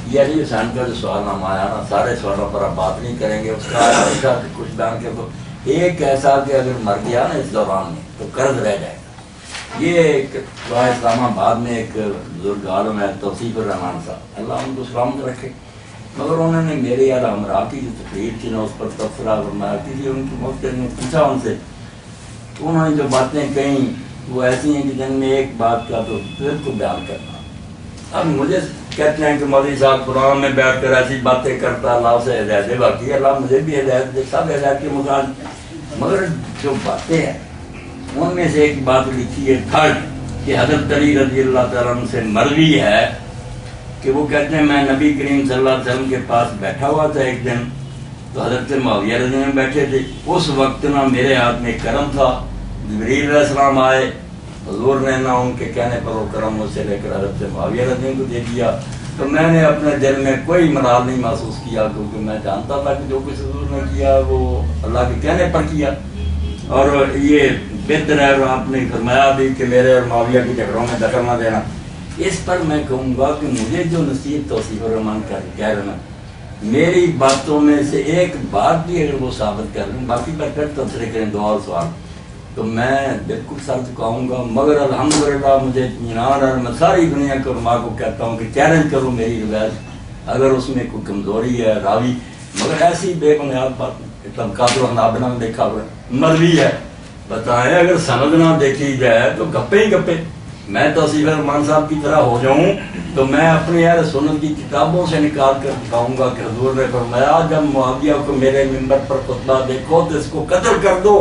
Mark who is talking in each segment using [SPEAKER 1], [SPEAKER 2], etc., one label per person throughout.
[SPEAKER 1] یہ علی حسین کا جو سوال نامہ آیا نا، سارے سوالوں پر آپ بات نہیں کریں گے، اس کا کچھ بیان کر دو۔ ایک ایسا کہ اگر مر گیا نا اس دوران میں تو قرض رہ جائے گا۔ یہ ایک اسلام آباد میں ایک بزرگ عالم ہے توصیف الرحمان صاحب، اللہ ان کو سلامت رکھے، مگر انہوں نے میرے یاد ہمراہ کی جو تقریر تھی نا اس پر تبصرہ فرمایا تھی، ان کی موت نے پوچھا ان سے، تو انہوں نے جو باتیں کہیں وہ ایسی ہیں کہ جن میں ایک بات کا تو دل کو بیان کرنا۔ اب مجھے کہتے ہیں کہ مولوی صاحب قرآن میں بیٹھ کر ایسی باتیں کرتا، اللہ سے ہدایت دے، باقی اللہ مجھے بھی ہدایت دے، سب ہدایت کے محتاج، مگر جو باتیں ہیں ان میں سے ایک بات لکھی ہے تھرڈ کہ حضرت علی رضی اللہ تعالیٰ عنہ سے مروی ہے کہ وہ کہتے ہیں میں نبی کریم صلی اللہ علیہ وسلم کے پاس بیٹھا ہوا تھا ایک دن، تو حضرت معاویہ رضی اللہ عنہ بیٹھے تھے، اس وقت نا میرے ہاتھ میں کرم تھا، جبریل علیہ السلام آئے، حضور نے نا ان کے کہنے پر وہ کرم مجھ سے لے کر حضرت معاویہ رضی اللہ عنہ کو دے دیا، تو میں نے اپنے دل میں کوئی ملال نہیں محسوس کیا، کیونکہ میں جانتا تھا کہ جو کچھ حضور نے کیا وہ اللہ کے کہنے پر کیا، اور یہ بہتر ہے، آپ نے فرمایا بھی کہ میرے اور معاویہ کے جھگڑوں میں دخل نہ دینا۔ اس پر میں کہوں گا کہ مجھے جو نصیحت توصیف الرحمان کہہ رہے ہیں میری باتوں میں سے ایک بات بھی اگر وہ ثابت کر لیں، باقی پر پھر تبصرے کریں دو اور سوال، تو میں بالکل سر چکاؤں گا، مگر الحمدللہ مجھے اطمینان ہے، میں ساری دنیا کے علماء کو کہتا ہوں کہ چیلنج کروں میری روایت اگر اس میں کوئی کمزوری ہے راوی، مگر ایسی بے بنیاد بات نہیں، طبقات الحنابلہ میں دیکھا ہوا ہے مروی ہے، بتائیں اگر سند نہ دیکھی جائے تو گپے ہی گپے۔ میں توصیف الرحمان صاحب کی طرح ہو جاؤں تو میں اپنے اہل سنت کی کتابوں سے نکال کر دکھاؤں گا کہ حضور نے فرمایا جب معاویہ کو میرے منبر پر خطبہ دیکھو تو اس کو قتل کر دو،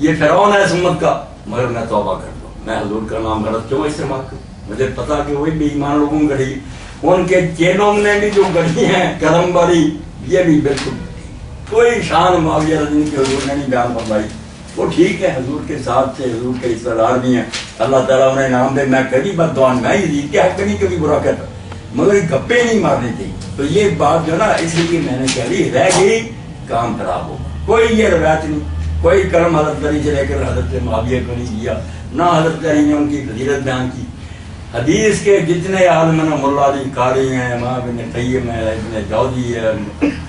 [SPEAKER 1] یہ فرعون ہے اس امت کا، مگر میں توبہ کر دوں، میں حضور کا نام غلط کیوں استعمال کروں؟ مجھے پتا کہ وہی بے ایمان لوگوں کو گڑھی، ان کے چیلوں نے بھی جو گڑھی ہیں کرم باری، یہ بھی بالکل کوئی شان معاویہ رضی اللہ عنہ کے حضور نے نہیں بیان فرمائی۔ وہ ٹھیک ہے حضور کے ساتھ سے، حضور کے رشتہ دار بھی ہیں، اللہ تعالیٰ انہیں انعام دے، میں کبھی بددعان میں ہی کے حق نہیں کبھی برا کہتا، مگر گپے نہیں مارنی تھی۔ تو یہ بات جو نا اس لیے میں نے کہہ لی رہ گئی، کام خراب ہو، کوئی یہ روایت نہیں، کوئی کرم حضرت علی سے لے کر حضرت معاویہ کو نہیں دیا، نہ حضرت علی نے ان کی فضیلت بیان کی۔ حدیث کے جتنے عالم ہیں، مولا علی قاری ہیں، امام ابن قیم ہے، ابن جوزی ہے،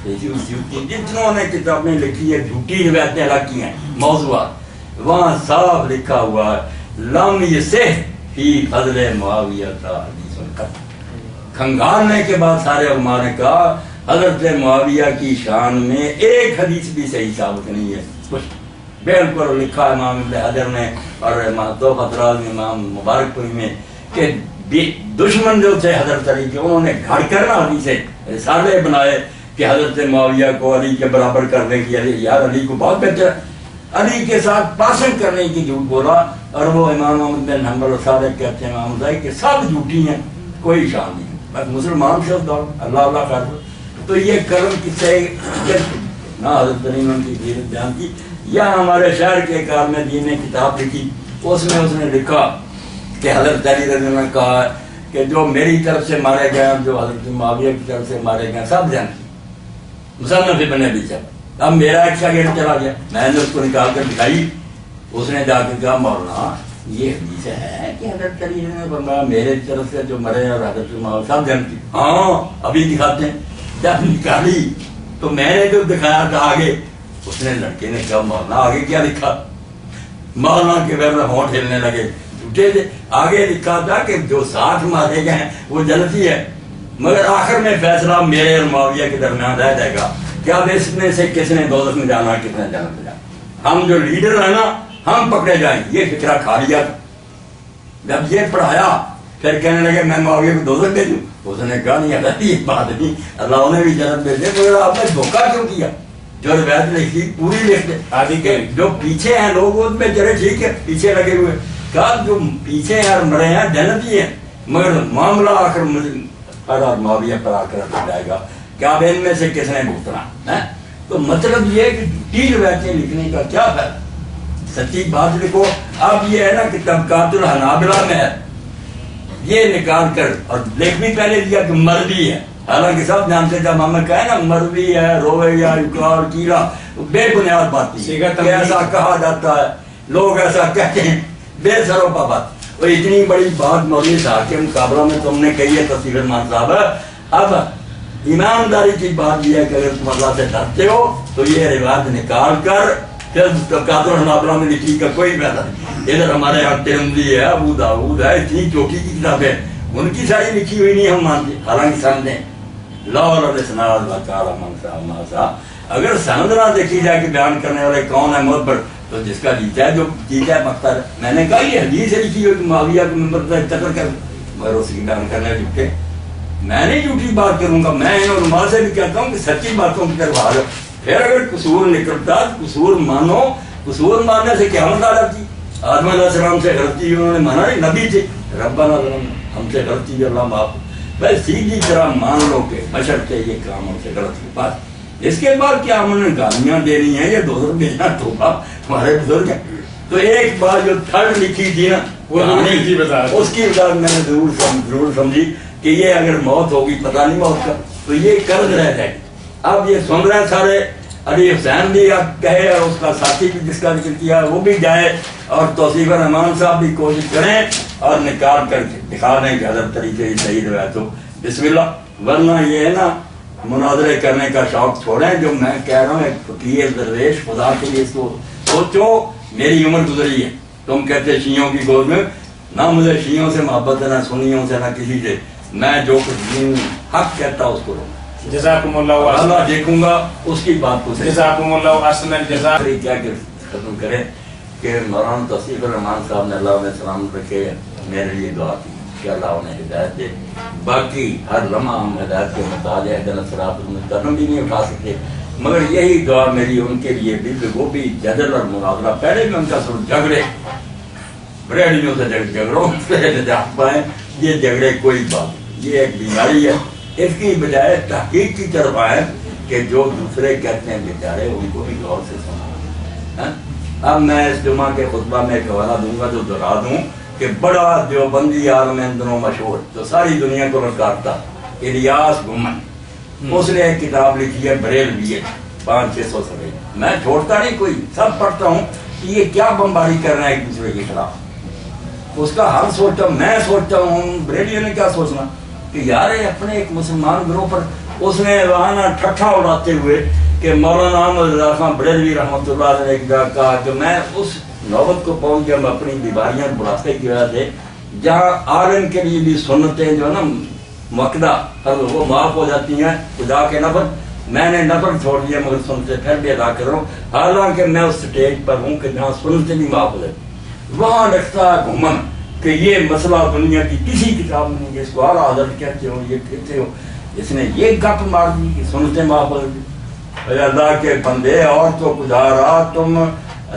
[SPEAKER 1] سیوطی، جتنوں نے کتابیں لکھی ہے جھوٹی روایتیں الگ کی ہیں موضوعات، وہاں صاف لکھا ہوا ہے لم یصح فی فضل معاویہ حدیث القط۔ کھنگالنے کے بعد سارے علماء نے کہا حضرت معاویہ کی شان میں ایک حدیث بھی صحیح ثابت نہیں ہے، کچھ بالکل لکھا امام ابن حجر نے اور تحفۃ الراغب میں، امام مبارک پوری میں، کہ دشمن جو تھے حضرت علی کے انہوں نے گھڑ کر نہ حدیثیں رسالے بنائے کہ حضرت معاویہ کو علی کے برابر کرنے کی، علی یار علی کو بہت بہتر، علی کے ساتھ پاسنگ کرنے کی جھوٹ بولا، اور وہ امام احمد بن حنبل سارے کہتے ہیں امام رضائی کہ سب جھوٹی ہیں، کوئی شان نہیں، بس مسلمان شخص اللہ اللہ کر دو۔ تو یہ کرم کس سے نہ حضرت علی نے ان کی سیرت بیان کی، یا ہمارے شہر کے ایک عالم دین نے کتاب لکھی، اس میں اس نے لکھا کہ حضرت علی رضی اللہ عنہ نے کہا کہ جو میری طرف سے مارے گئے، جو حضرت معاویہ کی طرف سے مارے گئے، سب جانتی مصنف ابن ابی شیبہ۔ اب میرا ایک شاگرد چلا گیا، میں نے اس کو نکال کر دکھائی، اس نے جا کے کہا مولانا یہ حدیث ہے کہ حضرت علی نے فرمایا میرے طرف سے جو مرے اور حضرت معاویہ سب جانتی، ہاں ابھی دکھاتے ہیں۔ جب نکالی تو میں نے جو دکھایا تھا آگے، اس نے لڑکے نے کہا مولانا آگے کیا لکھا؟ مولانا کے ویسے ہونٹ ہلنے لگے، جھوٹے تھے، آگے لکھا تھا کہ جو 60 مارے گئے ہیں وہ جنتی ہے، مگر آخر میں فیصلہ میرے اور معاویہ کے درمیان رہ جائے گا کہ اب اس میں سے کس نے دوزخ میں جانا، کس نے جنت میں جانا، ہم جو لیڈر ہیں نا ہم پکڑے جائیں۔ یہ فکرہ کھا لیا، جب یہ پڑھایا پھر کہنے لگے میں معاویہ کو دوزخ بھیجوں، اس نے کہا نہیں اللہ یہ بات نہیں، اللہ انہیں بھی جنت بھیجے، مگر آپ نے دھوکہ کیوں کیا؟ جو روایت لکھی پوری لکھ دے، آگے جو پیچھے ہیں لوگ اس میں چلے ٹھیک ہے پیچھے لگے ہوئے، کہا جو پیچھے ہیں اور مرے ہیں جنتی ہیں، مگر معاملہ آخر اور معاویہ پر آ کر جائے گا کہ اب ان میں سے کس نے بھگتنا ہے۔ تو مطلب یہ کہ جھوٹی روایتیں لکھنے کا کیا فائدہ، سچی بات لکھو۔ اب یہ ہے نا کہ طبقات الحنابلہ میں ہے، یہ نکال کر اور لکھ بھی پہلے دیا کہ مروی ہے، حالانکہ سب جانتے جب ہمیں کہا نا مروی ہے، روے یا یقال کیلا، بے بنیاد بات کہ ایسا کہا جاتا ہے، لوگ ایسا کہتے ہیں، بے سروپا بات۔ اور اتنی بڑی بات مولوی صاحب کے مقابلہ میں تم نے کہی ہے توصیف الرحمان صاحب، اب ایمانداری کی بات یہ ہے کہ اگر تم اللہ سے ڈرتے ہو تو یہ روایت نکال کر پھر قادر الحنابلہ میں لکھی کا کوئی فائدہ نہیں. ادھر ہمارے یہاں ترمذی ہے، ابو داؤد ہے، اتنی چوٹی کی کتابیں ان کی ساری لکھی ہوئی نہیں ہم مانتے. حالانکہ سمجھیں اگر سند نہ دیکھی جائے کہ بیان کرنے والے کون ہے معتبر، تو جس کا جیتا ہے جو جیتا ہے مختار ہے. میں نے کہا یہ حدیث ہے لکھی ہوئی کہ معاویہ کو ممبر پر چکر کر مگر اس کی بیان کرنے جھوٹے. میں نہیں جھوٹی بات کروں گا، میں ان علماء سے بھی کہتا ہوں کہ سچی باتوں کی طرف آ جاؤ. پھر اگر قصور نکلتا قصور مانو. قصور ماننے سے کیا مطلب تھی؟ آدم علیہ السلام سے غلطی انہوں نے مانا نہیں، نبی تھے. ربنا ہم سے غلطی اللہ معاف. بس سیدھی طرح مان لو کہ بشرطے یہ کام ہم سے غلط کی بات. اس کے بعد کیا ہم نے گالیاں دینی ہیں یا دوسروں دینا تو ہمارے بزرگ ہیں. تو ایک بات جو تھرڈ لکھی تھی نا اس کی وجہ میں نے ضرور سمجھی کہ یہ اگر موت ہوگی پتہ نہیں موت کا تو یہ قرض رہ جائے. اب یہ سن رہے ہیں سارے. علی حسین بھی کہے اور اس کا ساتھی بھی جس کا ذکر کیا وہ بھی جائے اور توصیف الرحمان صاحب بھی کوشش کریں اور نکال کر دکھا دیں کہ حضرت طریقے صحیح روایت ہو. بسم اللہ. ورنہ یہ ہے نا مناظرے کرنے کا شوق چھوڑیں. جو میں کہہ رہا ہوں ایک فقیر درویش خدا کے لیے اس کو سوچو. میری عمر گزری ہے، تم کہتے شیعوں کی گود میں. نہ مجھے شیعوں سے محبت ہے، نہ سنیوں سے، نہ کسی سے. میں جو کچھ دین حق کہتا ہوں اس کو
[SPEAKER 2] جزاکم اللہ
[SPEAKER 1] اللہ دیکھوں گا اس کی بات کو.
[SPEAKER 2] جزاکم اللہ احسن الجزاء.
[SPEAKER 1] کیا کہ ختم کریں کہ مولانا توصیف الرحمان صاحب نے اللہ علیہ السلام رکھے میرے لیے دعا کی کہ اللہ انہیں ہدایت دے. باقی ہر لمحہ ہم ہدایت کے محتاج ہیں، صراط المستقیم بھی نہیں اٹھا سکتے. مگر یہی دعا میری ان کے لیے بھی. وہ بھی جدل اور مناظرہ پہلے بھی ان کا سر جھگڑے بریڈیوں سے جھگڑوں سے جاگ پائیں. یہ جھگڑے کوئی بات، یہ ایک بیماری ہے. اس کی بجائے تحقیق کی طرف آئے کہ جو دوسرے کہتے ہیں بیچارے ان کو بھی غور سے سنا. اب میں اس جمعہ کے خطبہ میں ایک حوالہ دوں گا جو دہرا دوں کہ بڑا دیوبندی عالم ان دنوں مشہور جو ساری دنیا کو رکھتا الیاس گمن، اس نے ایک کتاب لکھی ہے بریلویت 500-600 صفحے. میں چھوڑتا نہیں کوئی، سب پڑھتا ہوں کہ یہ کیا بمباری کر رہے ہیں ایک دوسرے کے خلاف. اس کا حل سوچتا ہوں. میں سوچتا ہوں بریلیوں نے کیا سوچنا کہ یار اپنے ایک مسلمان گروہ پر اس نے وہاں ٹھٹھا اڑاتے ہوئے کہ مولانا احمد رضا خان بریلوی رحمۃ اللہ علیہ نے ایک جگہ کہا کہ میں اس نوبت کو پہنچ گیا میں اپنی بیماریاں بڑھاپے کی وجہ سے جہاں عالم کے لیے بھی سنتیں جو ہے نا مقدہ وہ معاف ہو جاتی ہیں خدا کے نفر. میں نے نفر چھوڑ دیا مگر سنتے پھر بھی ادا کر رہا ہوں. حالانکہ میں اس سٹیج پر ہوں کہ جہاں سنتے بھی معاف ہو جاتی. وہاں لکھتا ہے گھومن کہ یہ مسئلہ دنیا کی کسی کتاب میں نہیں، اس کو اعلیٰ حضرت کہتے ہو یہ کہتے ہو. اس نے یہ گپ مار دی کہ سنتے معاف ہو جاتی. اللہ کے بندے اور تو گزارا تم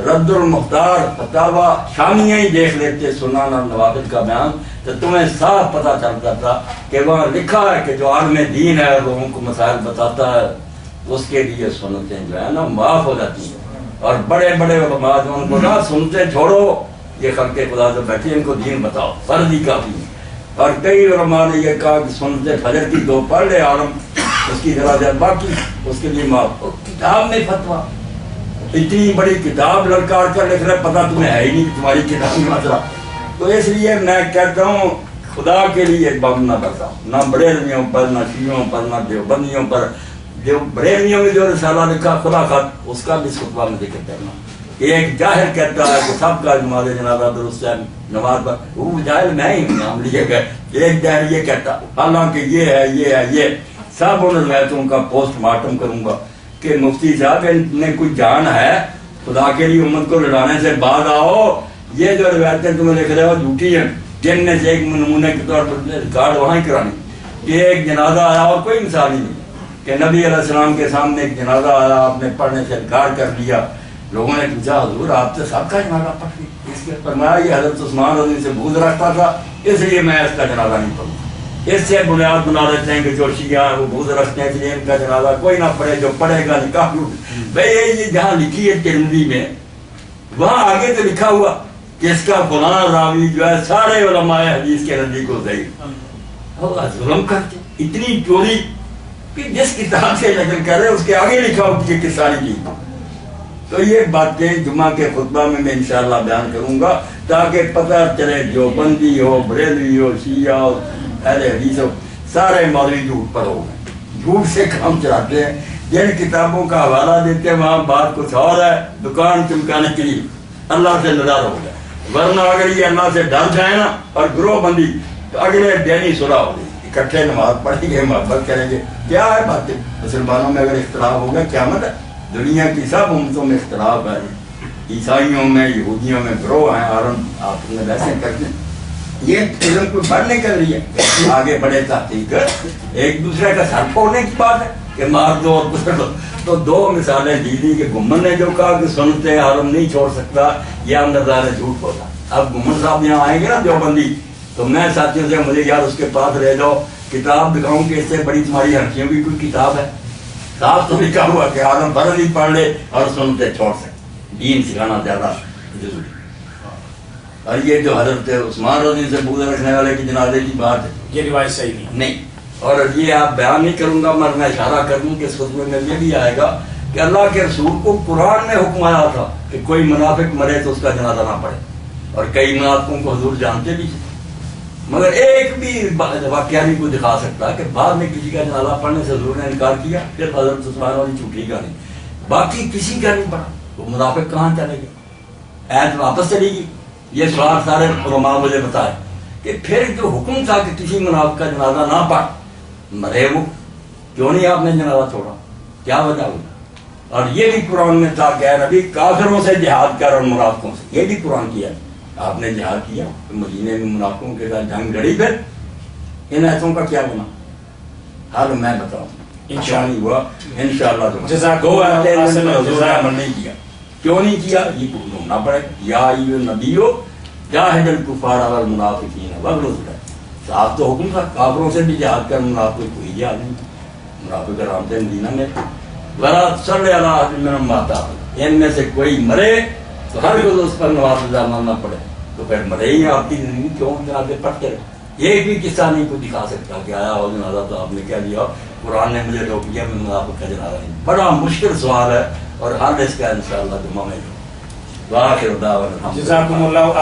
[SPEAKER 1] رد المختار فتاوی شامیہ ہی دیکھ لیتے سنانا نوابل کا بیان تو تمہیں صاف پتہ چلتا تھا کہ وہاں لکھا ہے کہ جو عالم دین ہے لوگوں کو مسائل بتاتا ہے اس کے لیے سنتیں جو ہے نا معاف ہو جاتی ہیں. اور بڑے بڑے علماء جو ان کو نہ سنتے چھوڑو، یہ خلق خدا جو بیٹھے ان کو دین بتاؤ فرض ہی کافی ہے. اور کئی علماء نے یہ کہا کہ سنتے فجر کی 2 پڑھ لے عالم اس کی ذرا باقی اس کے لیے معاف. کتاب میں فتویٰ اتنی بڑی کتاب لڑکار کر لکھ رہے پتہ تمہیں ہے ہی نہیں تمہاری کتاب میں مسئلہ. تو اس لیے میں کہتا ہوں خدا کے لیے بم نہ برتا، نہ بریلویوں پر، نہ شیعوں پر، نہ دیوبندیوں پر. جو بریلویوں میں جو رسالہ لکھا خدا خط اس کا بھی خطبہ میں ذکر کرنا. ایک جاہل کہتا ہے کہ سب کا نماز جنازہ درست ہے نماز پر، وہ جاہل میں ہی نام لیے گئے. ایک جاہل یہ کہتا حالانکہ یہ ہے یہ ہے یہ سب ان روایتوں کا پوسٹ مارٹم کروں گا کہ مفتی صاحب نے کچھ جان ہے خدا کے لیے امت کو لڑانے سے بعد آؤ. یہ جو روایتیں تمہیں لکھ رہے ہو جھوٹی ہیں. جن میں سے ایک نمونے کے طور پر ریکارڈ وہاں ہی کرانی کہ ایک جنازہ آیا اور کوئی مثال ہی نہیں کہ نبی علیہ السلام کے سامنے ایک جنازہ آیا آپ نے پڑھنے سے انکار کر لیا. لوگوں نے پوچھا حضور آپ سے سب کا جنازہ پڑھ لی؟ اس کے فرمایا یہ حضرت عثمان رضی سے بغض رکھتا تھا اس لیے میں اس کا جنازہ نہیں پڑھوں. اس سے بنیاد بنا دیتے ہیں کہ جو شیعہ وہ بغض رکھتے ہیں اس لیے ان کا جنازہ کوئی نہ پڑھے، جو پڑھے گا نکاح. بھائی یہ جہاں لکھی ہے ترمذی میں وہاں آگے تو لکھا ہوا کہ اس کا فلاں راوی جو ہے سارے علماء حدیث کے نزدیک کو ضعیف. ظلم کرتے اتنی چوری کہ جس کتاب سے نقل کر رہے اس کے آگے لکھا ہو کہ کس ساری کی. تو یہ باتیں جمعہ کے خطبہ میں انشاءاللہ بیان کروں گا تاکہ پتہ چلے جو بندی ہو بریلوی ہو شیعہ ہو اہل حدیث ہو سارے مولوی جھوٹ پر ہو گئے، جھوٹ سے کام چلاتے ہیں، جن کتابوں کا حوالہ دیتے ہیں وہاں بات کچھ اور ہے، دکان چمکانے کے لیے اللہ سے نظر ہو گیا، ورنہ اگر یہ اللہ سے ڈر جائے نا اور گروہ بندی تو اگلے دن ہی صلح ہوگی، اکٹھے نماز پڑھیں گے، محبت کریں گے، کیا ہے باتیں، مسلمانوں میں اگر اختلاف ہوگا قیامت ہے، دنیا کی سب امتوں میں اختلاف ہے، عیسائیوں میں، یہودیوں میں گروہ ہیں، اور ہم آپ میں ویسے کرتے ہیں، یہ علم کو بڑھنے کے لیے آگے بڑھے تحقیق، ایک دوسرے کا سر پھوڑنے کی بات ہے کہ مار دو اور گزر دو، تو دو مثالیں دی دی کہ گمن نے جو کہا کہ سنتے حرم نہیں چھوڑ سکتا، یہ اندر جھوٹ بولا۔ اب گمن صاحب یہاں آئیں گے نا دیوبندی، تو میں ساتھیوں سے مجھے یار اس کے پاس رہ جاؤ، کتاب دکھاؤں کہ اس سے بڑی تمہاری ہنسیوں کی کوئی کتاب ہے، صاف تو لکھا ہوا کہ حرم فرض ہی پڑھ لے اور سنتے چھوڑ سکتے، دین سکھانا زیادہ ضروری۔ اور یہ جو حضرت عثمان رضی سے بغض رکھنے والے کی جنازے کی بات ہے،
[SPEAKER 2] یہ روایت صحیح نہیں۔
[SPEAKER 1] اور یہ آپ بیان نہیں کروں گا، میں اشارہ کر دوں کہ اس خطبے میں یہ بھی آئے گا کہ اللہ کے رسول کو قرآن میں حکم آیا تھا کہ کوئی منافق مرے تو اس کا جنازہ نہ پڑے، اور کئی منافقوں کو حضور جانتے بھی تھے، مگر ایک بھی واقعہ نہیں کوئی دکھا سکتا کہ بعد میں کسی کا جنازہ پڑھنے سے حضور نے انکار کیا، پھر حضرت عثمان والی جھوٹی کہانی، باقی کسی کا نہیں پڑھا، وہ منافق کہاں چلے گئے، ایت واپس چلی گئی۔ یہ سوال سارے علماء مجھے بتائے کہ پھر جو حکم تھا کہ کسی منافق کا جنازہ نہ پڑھ، مرے وہ، کیوں نہیں آپ نے جنازہ چھوڑا، کیا وجہ ہوئی؟ اور یہ بھی قرآن میں تھا کہ اے نبی کافروں سے جہاد کر اور منافقوں سے، یہ بھی قرآن کیا، آپ نے جہاد کیا، مدینے میں منافقوں کے ساتھ جنگ لڑی، پھر ان ایسوں کا کیا بنا، حال میں بتاؤں انشاءاللہ ہوا انشاءاللہ۔ حضور نے عمل نہیں کیا، کیوں نہیں کیا، یہ ڈھونڈنا پڑے گا، یا ایھا النبیو جاہد الکفار والمنافقین واغلظ علیہم، صاحب تو حکم تھا کافروں سے بھی جہاد کر، منافق کوئی جہاد نہیں، منافق آرام سے مدینہ میں، ولا تصلی علی احد منہم مات ابدا، ان میں سے کوئی مرے تو ہر روز اس پر نوافل ماننا پڑے، تو پھر مرے ہی آپ کی زندگی کیوں جنازے پڑھتے رہے؟ یہ بھی قصہ نہیں کوئی دکھا سکتا کہ آیا ہو جنازہ تو آپ نے کہہ دیا قرآن نے مجھے روک دیا، میں منافق کا جنازہ نہیں، بڑا مشکل سوال ہے، اور حل اس کا انشاءاللہ جمعہ میں۔ وآخر دعوانا
[SPEAKER 2] جزاکم اللہ۔